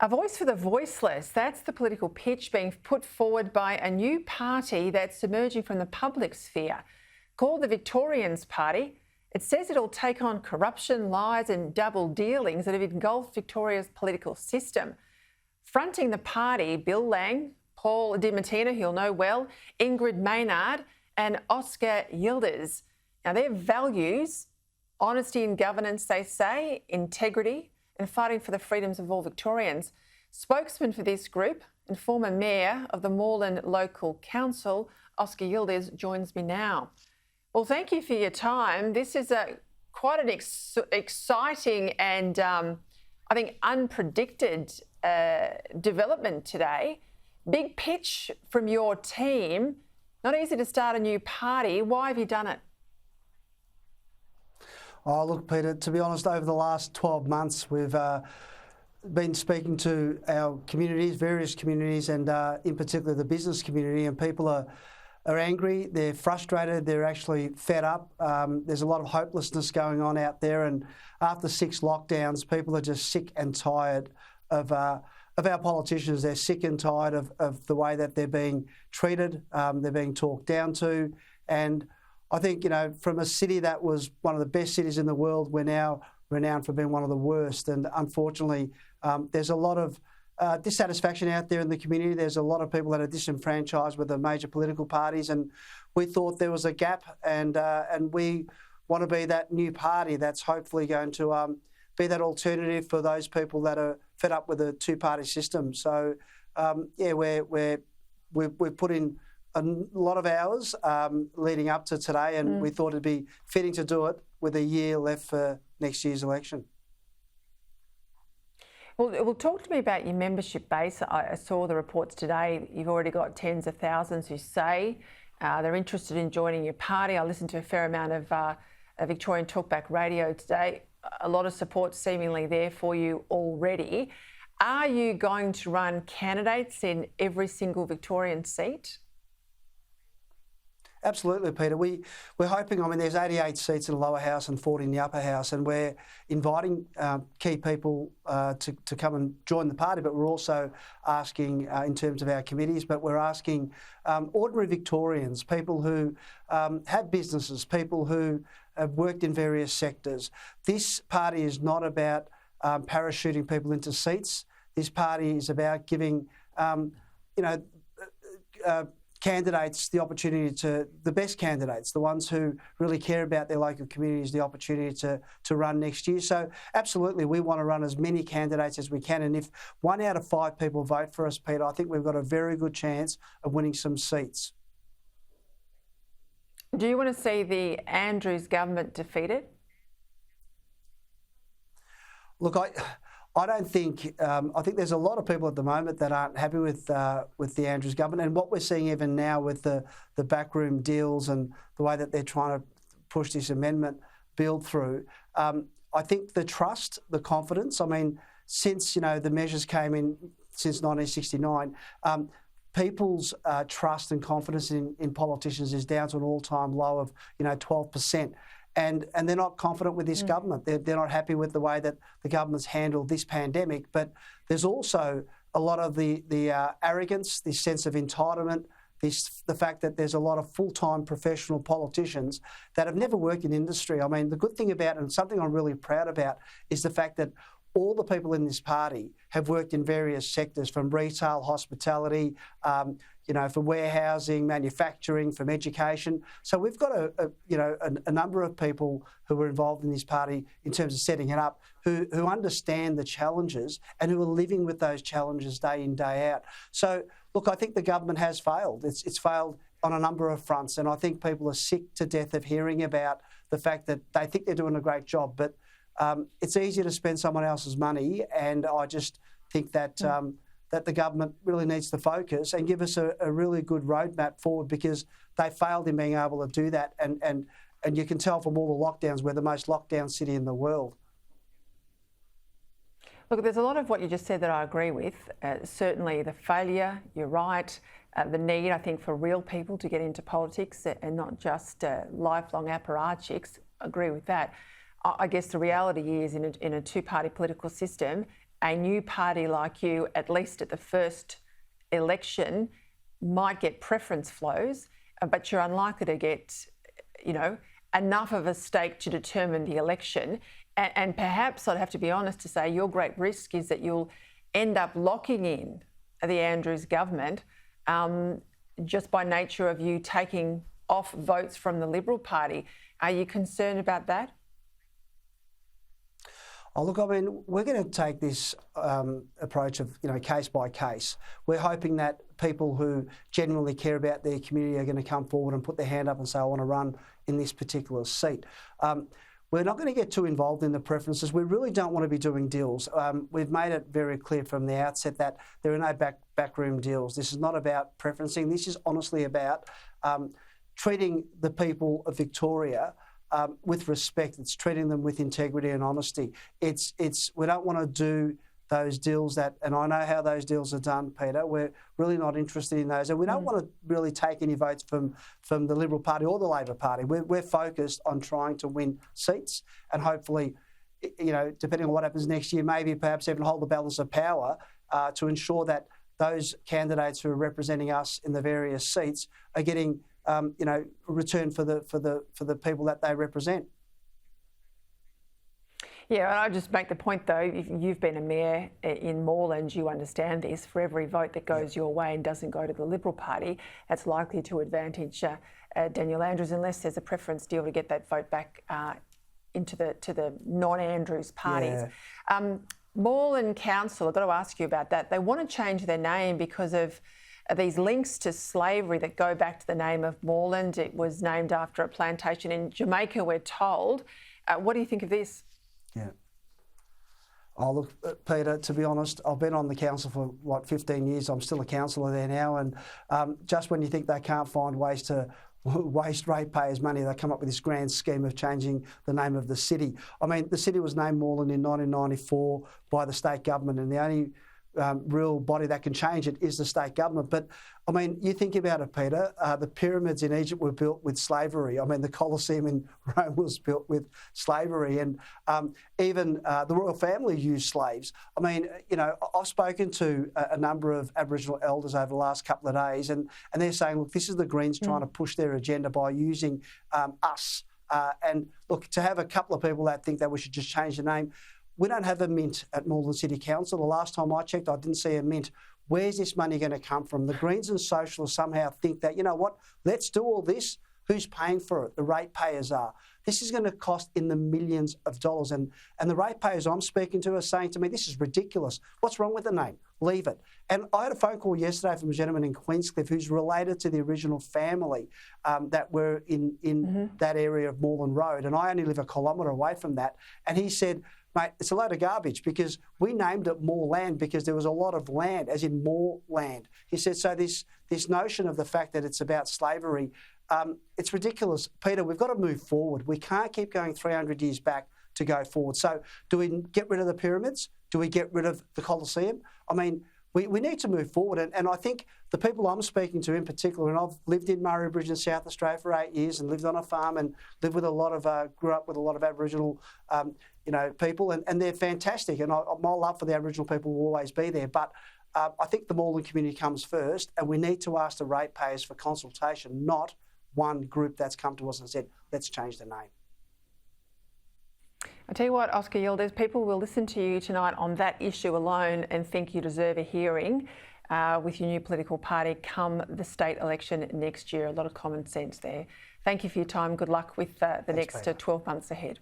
A voice for the voiceless. That's the political pitch being put forward by a new party that's emerging from the public sphere, called the Victorians Party. It says it'll take on corruption, lies and double dealings that have engulfed Victoria's political system. Fronting the party, Bill Lang, Paul Dimattina, who you'll know well, Ingrid Maynard and Oscar Yildiz. Now, their values, honesty in governance, they say, integrity, and fighting for the freedoms of all Victorians. Spokesman for this group and former Mayor of the Moreland Local Council, Oscar Yildiz, joins me now. Well, thank you for your time. This is quite an exciting and I think unpredicted development today. Big pitch from your team. Not easy to start a new party. Why have you done it? Oh, look, Peter, to be honest, over the last 12 months, we've been speaking to our communities, various communities, and in particular the business community, and people are angry, they're frustrated, they're actually fed up. There's a lot of hopelessness going on out there, and after 6 lockdowns, people are just sick and tired of our politicians. They're sick and tired of the way that they're being treated, they're being talked down to, and I think, you know, from a city that was one of the best cities in the world, we're now renowned for being one of the worst. And unfortunately, there's a lot of dissatisfaction out there in the community. There's a lot of people that are disenfranchised with the major political parties. And we thought there was a gap, and we want to be that new party that's hopefully going to be that alternative for those people that are fed up with the two-party system. So, yeah, we've put in a lot of hours leading up to today, and we thought it'd be fitting to do it with a year left for next year's election. Well, talk to me about your membership base. I saw the reports today. You've already got tens of thousands who say they're interested in joining your party. I listened to a fair amount of Victorian Talkback radio today. A lot of support seemingly there for you already. Are you going to run candidates in every single Victorian seat? Absolutely, Peter. We're hoping, I mean, there's 88 seats in the lower house and 40 in the upper house, and we're inviting key people to come and join the party, but we're also asking, in terms of our committees, but we're asking ordinary Victorians, people who have businesses, people who have worked in various sectors. This party is not about parachuting people into seats. This party is about giving, candidates the opportunity to, the best candidates, the ones who really care about their local communities, the opportunity to run next year. So absolutely, we want to run as many candidates as we can. And if 1 out of 5 people vote for us, Peter, I think we've got a very good chance of winning some seats. Do you want to see the Andrews government defeated? Look, I don't think, I think there's a lot of people at the moment that aren't happy with the Andrews government, and what we're seeing even now with the backroom deals and the way that they're trying to push this amendment bill through. I think the trust, the confidence, I mean, since, the measures came in since 1969, people's trust and confidence in politicians is down to an all-time low of, 12%. And they're not confident with this government. They're not happy with the way that the government's handled this pandemic. But there's also a lot of the arrogance, this sense of entitlement, the fact that there's a lot of full-time professional politicians that have never worked in industry. I mean, the good thing about, and something I'm really proud about, is the fact that all the people in this party have worked in various sectors, from retail, hospitality, for warehousing, manufacturing, from education. So we've got a number of people who are involved in this party in terms of setting it up, who understand the challenges and who are living with those challenges day in, day out. So, look, I think the government has failed. It's failed on a number of fronts, and I think people are sick to death of hearing about the fact that they think they're doing a great job, but it's easier to spend someone else's money, and I just think that that the government really needs to focus and give us a really good roadmap forward, because they failed in being able to do that, and you can tell from all the lockdowns, we're the most locked down city in the world. Look, there's a lot of what you just said that I agree with. Certainly the failure, you're right, the need, I think, for real people to get into politics and not just lifelong apparatchiks. I agree with that. I guess the reality is in a two-party political system, a new party like you, at least at the first election, might get preference flows, but you're unlikely to get, enough of a stake to determine the election. And perhaps I'd have to be honest to say your great risk is that you'll end up locking in the Andrews government just by nature of you taking off votes from the Liberal Party. Are you concerned about that? Oh, look, I mean, we're going to take this approach of, case by case. We're hoping that people who genuinely care about their community are going to come forward and put their hand up and say, I want to run in this particular seat. We're not going to get too involved in the preferences. We really don't want to be doing deals. We've made it very clear from the outset that there are no backroom deals. This is not about preferencing. This is honestly about treating the people of Victoria with respect. It's treating them with integrity and honesty. We don't want to do those deals and I know how those deals are done, Peter. We're really not interested in those, and we don't want to really take any votes from the Liberal Party or the Labor Party. We're focused on trying to win seats, and hopefully, depending on what happens next year, maybe perhaps even hold the balance of power to ensure that those candidates who are representing us in the various seats are getting return for the people that they represent. Yeah, and I'll just make the point though, if you've been a mayor in Moreland, you understand this. For every vote that goes your way and doesn't go to the Liberal Party, that's likely to advantage Daniel Andrews, unless there's a preference deal to get that vote back to the non-Andrews parties. Yeah. Moreland Council, I've got to ask you about that. They want to change their name because of these links to slavery that go back to the name of Moreland. It was named after a plantation in Jamaica, we're told. What do you think of this? Yeah. Oh, look, Peter, to be honest, I've been on the council for, 15 years. I'm still a councillor there now. And just when you think they can't find ways to waste ratepayers' money, they come up with this grand scheme of changing the name of the city. I mean, the city was named Moreland in 1994 by the state government, and the only real body that can change it is the state government. But I mean, you think about it, Peter, the pyramids in Egypt were built with slavery. I mean, the Colosseum in Rome was built with slavery, and even the royal family used slaves. I mean, I've spoken to a number of Aboriginal elders over the last couple of days, and they're saying, look, this is the Greens trying to push their agenda by using us. And look, to have a couple of people that think that we should just change the name. We don't have a mint at Moreland City Council. The last time I checked, I didn't see a mint. Where's this money going to come from? The Greens and Socialists somehow think that, you know what, let's do all this. Who's paying for it? The ratepayers are. This is going to cost in the millions of dollars. And the ratepayers I'm speaking to are saying to me, this is ridiculous. What's wrong with the name? Leave it. And I had a phone call yesterday from a gentleman in Queenscliff who's related to the original family that were in that area of Moreland Road. And I only live a kilometre away from that. And he said, mate, it's a load of garbage because we named it Moreland because there was a lot of land, as in more land. He said, so this notion of the fact that it's about slavery, it's ridiculous. Peter, we've got to move forward. We can't keep going 300 years back to go forward. So do we get rid of the pyramids? Do we get rid of the Colosseum? I mean, we need to move forward. And I think the people I'm speaking to in particular, and I've lived in Murray Bridge in South Australia for 8 years and lived on a farm and lived with grew up with a lot of Aboriginal people, and they're fantastic. And my love for the Aboriginal people will always be there. But I think the Moreland community comes first, and we need to ask the ratepayers for consultation, not one group that's come to us and said, let's change the name. I tell you what, Oscar Yildiz, people will listen to you tonight on that issue alone and think you deserve a hearing with your new political party come the state election next year. A lot of common sense there. Thank you for your time. Good luck with the next 12 months ahead.